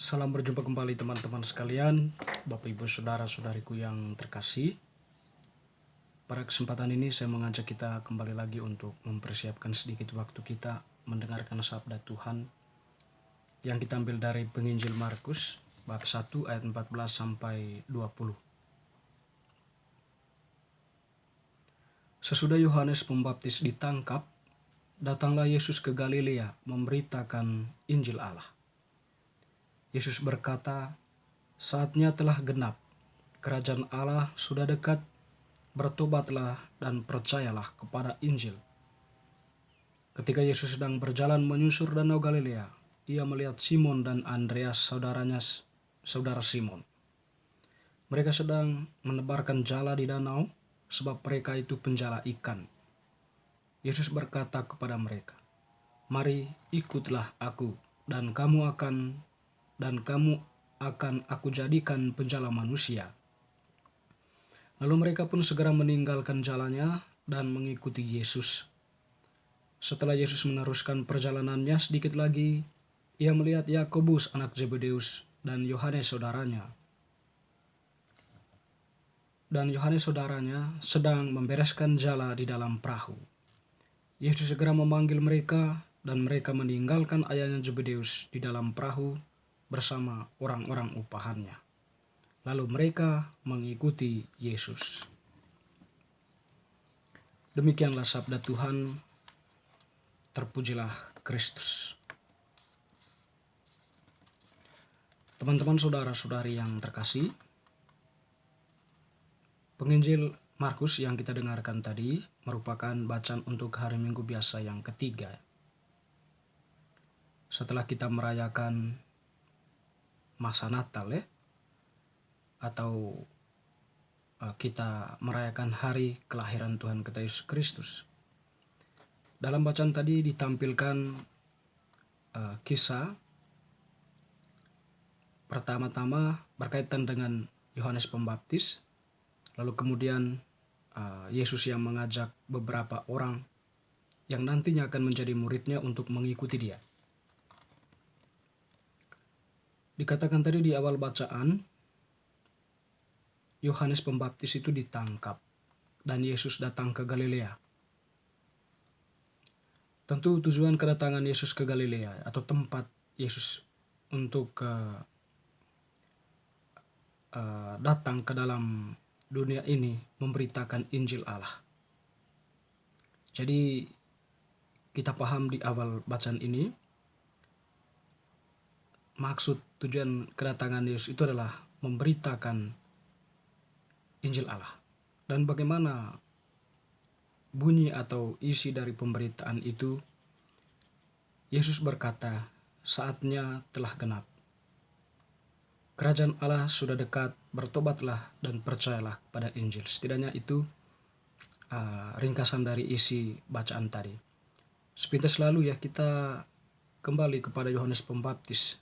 Salam berjumpa kembali teman-teman sekalian, Bapak Ibu Saudara-saudariku yang terkasih. Pada kesempatan ini saya mengajak kita kembali lagi untuk mempersiapkan sedikit waktu kita mendengarkan sabda Tuhan yang kita ambil dari penginjil Markus bab 1 ayat 14 sampai 20. Sesudah Yohanes Pembaptis ditangkap, datanglah Yesus ke Galilea memberitakan Injil Allah. Yesus berkata, "Saatnya telah genap, kerajaan Allah sudah dekat, bertobatlah dan percayalah kepada Injil." Ketika Yesus sedang berjalan menyusur danau Galilea, ia melihat Simon dan Andreas saudara Simon. Mereka sedang menebarkan jala di danau sebab mereka itu penjala ikan. Yesus berkata kepada mereka, "Mari ikutlah aku dan kamu akan aku jadikan penjala manusia." Lalu mereka pun segera meninggalkan jalannya dan mengikuti Yesus. Setelah Yesus meneruskan perjalanannya sedikit lagi, ia melihat Yakobus anak Zebedeus dan Yohanes saudaranya sedang membereskan jala di dalam perahu. Yesus segera memanggil mereka dan mereka meninggalkan ayahnya Zebedeus di dalam perahu bersama orang-orang upahannya. Lalu mereka mengikuti Yesus. Demikianlah sabda Tuhan. Terpujilah Kristus. Teman-teman saudara-saudari yang terkasih, penginjil Markus yang kita dengarkan tadi merupakan bacaan untuk hari Minggu biasa yang ketiga. Setelah kita merayakan masa Natal atau kita merayakan hari kelahiran Tuhan kita Yesus Kristus. Dalam bacaan tadi ditampilkan kisah pertama-tama berkaitan dengan Yohanes Pembaptis, lalu kemudian Yesus yang mengajak beberapa orang yang nantinya akan menjadi muridnya untuk mengikuti dia. Dikatakan tadi di awal bacaan, Yohanes Pembaptis itu ditangkap dan Yesus datang ke Galilea. Tentu tujuan kedatangan Yesus ke Galilea atau tempat Yesus untuk datang ke dalam dunia ini memberitakan Injil Allah. Jadi kita paham di awal bacaan ini, maksud tujuan kedatangan Yesus itu adalah memberitakan Injil Allah. Dan bagaimana bunyi atau isi dari pemberitaan itu? Yesus berkata, "Saatnya telah genap. Kerajaan Allah sudah dekat, bertobatlah dan percayalah pada Injil." Setidaknya itu ringkasan dari isi bacaan tadi. Sepintas lalu kita kembali kepada Yohanes Pembaptis.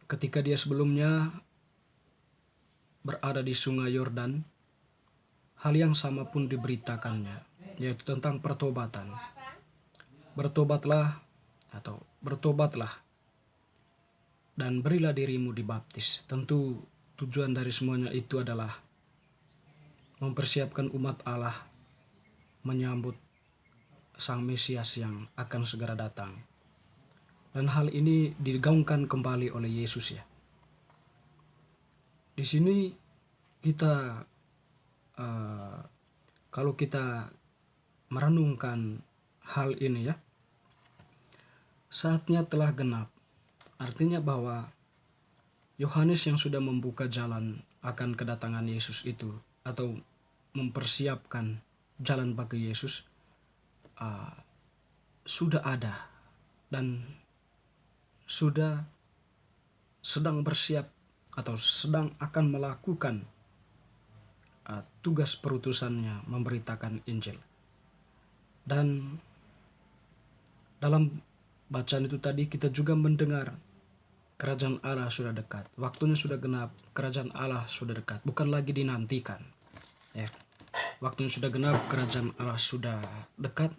Ketika dia sebelumnya berada di sungai Yordan, hal yang sama pun diberitakannya, yaitu tentang pertobatan. Bertobatlah dan berilah dirimu dibaptis. Tentu tujuan dari semuanya itu adalah mempersiapkan umat Allah menyambut Sang Mesias yang akan segera datang. Dan hal ini digaungkan kembali oleh Yesus ya. Di sini kita kalau kita merenungkan hal ini ya, saatnya telah genap. Artinya bahwa Yohanes yang sudah membuka jalan akan kedatangan Yesus itu atau mempersiapkan jalan bagi Yesus sudah ada dan sudah sedang bersiap atau sedang akan melakukan tugas perutusannya memberitakan Injil. Dan dalam bacaan itu tadi kita juga mendengar kerajaan Allah sudah dekat. Waktunya sudah genap, kerajaan Allah sudah dekat. Bukan lagi dinantikan. Ya. Waktunya sudah genap, kerajaan Allah sudah dekat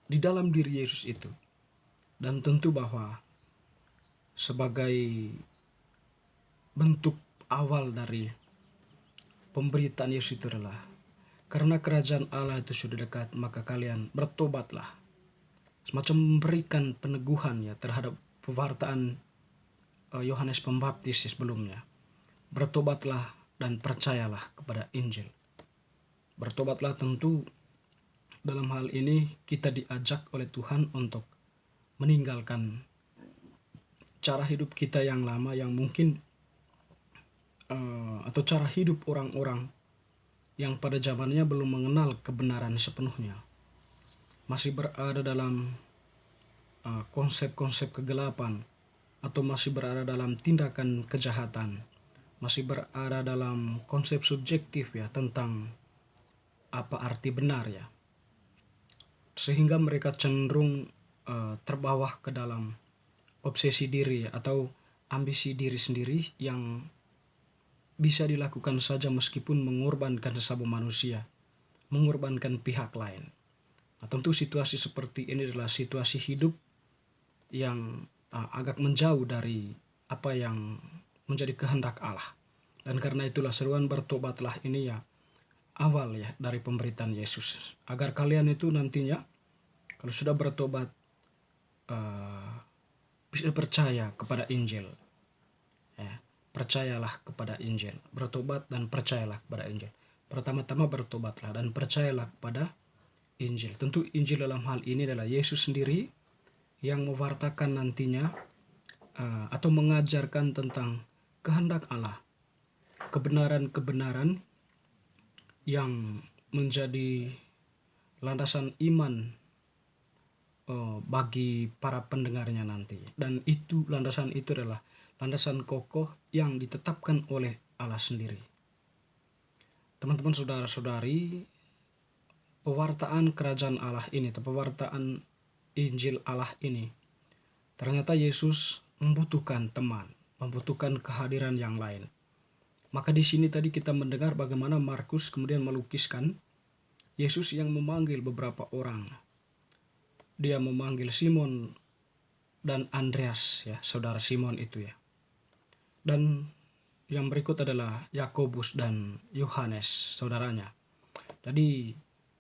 di dalam diri Yesus itu. Dan tentu bahwa sebagai bentuk awal dari pemberitaan Yesus itu adalah, karena kerajaan Allah itu sudah dekat, maka kalian bertobatlah. Semacam memberikan peneguhan ya terhadap pewartaan Yohanes Pembaptis sebelumnya. Bertobatlah dan percayalah kepada Injil. Bertobatlah tentu dalam hal ini kita diajak oleh Tuhan untuk meninggalkan cara hidup kita yang lama yang mungkin atau cara hidup orang-orang yang pada zamannya belum mengenal kebenaran sepenuhnya. Masih berada dalam konsep-konsep kegelapan, atau masih berada dalam tindakan kejahatan, masih berada dalam konsep subjektif ya tentang apa arti benar ya, sehingga mereka cenderung terbawa ke dalam obsesi diri ya, atau ambisi diri sendiri yang bisa dilakukan saja meskipun mengorbankan sesama manusia, mengorbankan pihak lain. Nah, tentu situasi seperti ini adalah situasi hidup yang agak menjauh dari apa yang menjadi kehendak Allah. Dan karena itulah seruan bertobatlah ini ya awal ya dari pemberitaan Yesus. Agar kalian itu nantinya kalau sudah bertobat bisa percaya kepada Injil. Ya, percayalah kepada Injil. Bertobat dan percayalah kepada Injil. Pertama-tama bertobatlah dan percayalah kepada Injil. Tentu Injil dalam hal ini adalah Yesus sendiri yang mewartakan nantinya atau mengajarkan tentang kehendak Allah, kebenaran-kebenaran yang menjadi landasan iman bagi para pendengarnya nanti. Dan itu landasan itu adalah landasan kokoh yang ditetapkan oleh Allah sendiri. Teman-teman, saudara-saudari, pewartaan kerajaan Allah ini atau pewartaan Injil Allah ini, ternyata Yesus membutuhkan teman, membutuhkan kehadiran yang lain. Maka di sini tadi kita mendengar bagaimana Markus kemudian melukiskan Yesus yang memanggil beberapa orang. Dia memanggil Simon dan Andreas ya, saudara Simon itu ya. Dan yang berikut adalah Yakobus dan Yohanes, saudaranya. Jadi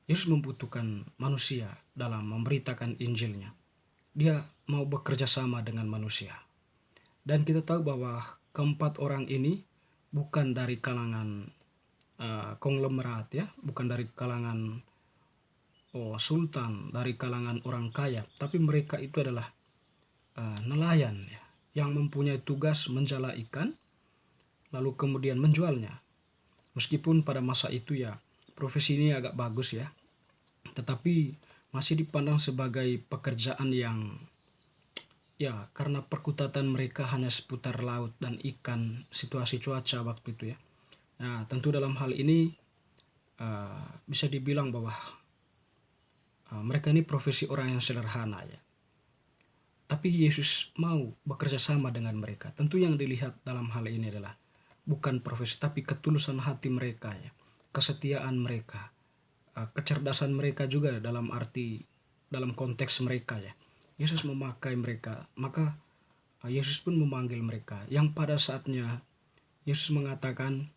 Yesus membutuhkan manusia dalam memberitakan Injilnya. Dia mau bekerja sama dengan manusia. Dan kita tahu bahwa keempat orang ini bukan dari kalangan konglomerat ya, bukan dari kalangan sultan, dari kalangan orang kaya, tapi mereka itu adalah nelayan ya, yang mempunyai tugas menjala ikan lalu kemudian menjualnya. Meskipun pada masa itu ya profesi ini agak bagus ya, tetapi masih dipandang sebagai pekerjaan yang ya karena perkutatan mereka hanya seputar laut dan ikan, situasi cuaca waktu itu ya. Nah, tentu dalam hal ini bisa dibilang bahwa mereka ini profesi orang yang sederhana ya. Tapi Yesus mau bekerja sama dengan mereka. Tentu yang dilihat dalam hal ini adalah bukan profesi, tapi ketulusan hati mereka ya, kesetiaan mereka, kecerdasan mereka juga dalam arti dalam konteks mereka ya. Yesus memakai mereka, maka Yesus pun memanggil mereka. Yang pada saatnya Yesus mengatakan,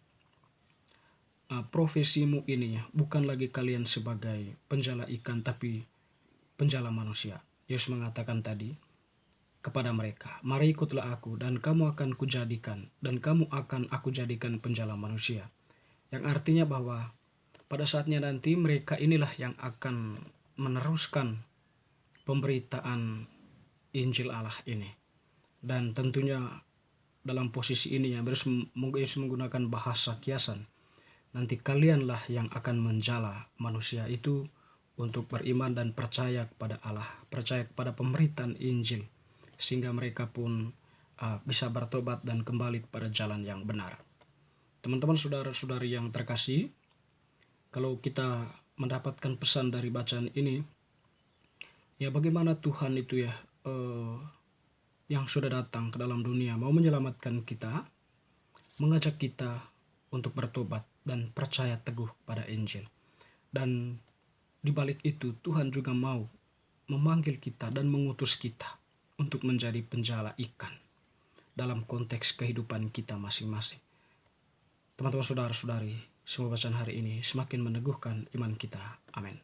profesimu ini ya, bukan lagi kalian sebagai penjala ikan, tapi penjala manusia. Yesus mengatakan tadi kepada mereka, mari ikutlah aku dan kamu akan kujadikan, dan kamu akan aku jadikan penjala manusia. Yang artinya bahwa pada saatnya nanti mereka inilah yang akan meneruskan pemberitaan Injil Allah ini. Dan tentunya dalam posisi ini ya, Yesus menggunakan bahasa kiasan. Nanti kalianlah yang akan menjala manusia itu untuk beriman dan percaya kepada Allah, percaya kepada pemberitaan Injil, sehingga mereka pun bisa bertobat dan kembali kepada jalan yang benar. Teman-teman, saudara-saudari yang terkasih, kalau kita mendapatkan pesan dari bacaan ini, ya bagaimana Tuhan itu ya yang sudah datang ke dalam dunia mau menyelamatkan kita, mengajak kita untuk bertobat dan percaya teguh pada Injil. Dan di balik itu Tuhan juga mau memanggil kita dan mengutus kita untuk menjadi penjala ikan. dalam konteks kehidupan kita masing-masing. Teman-teman saudara-saudari, semua bacaan hari ini semakin meneguhkan iman kita. Amin.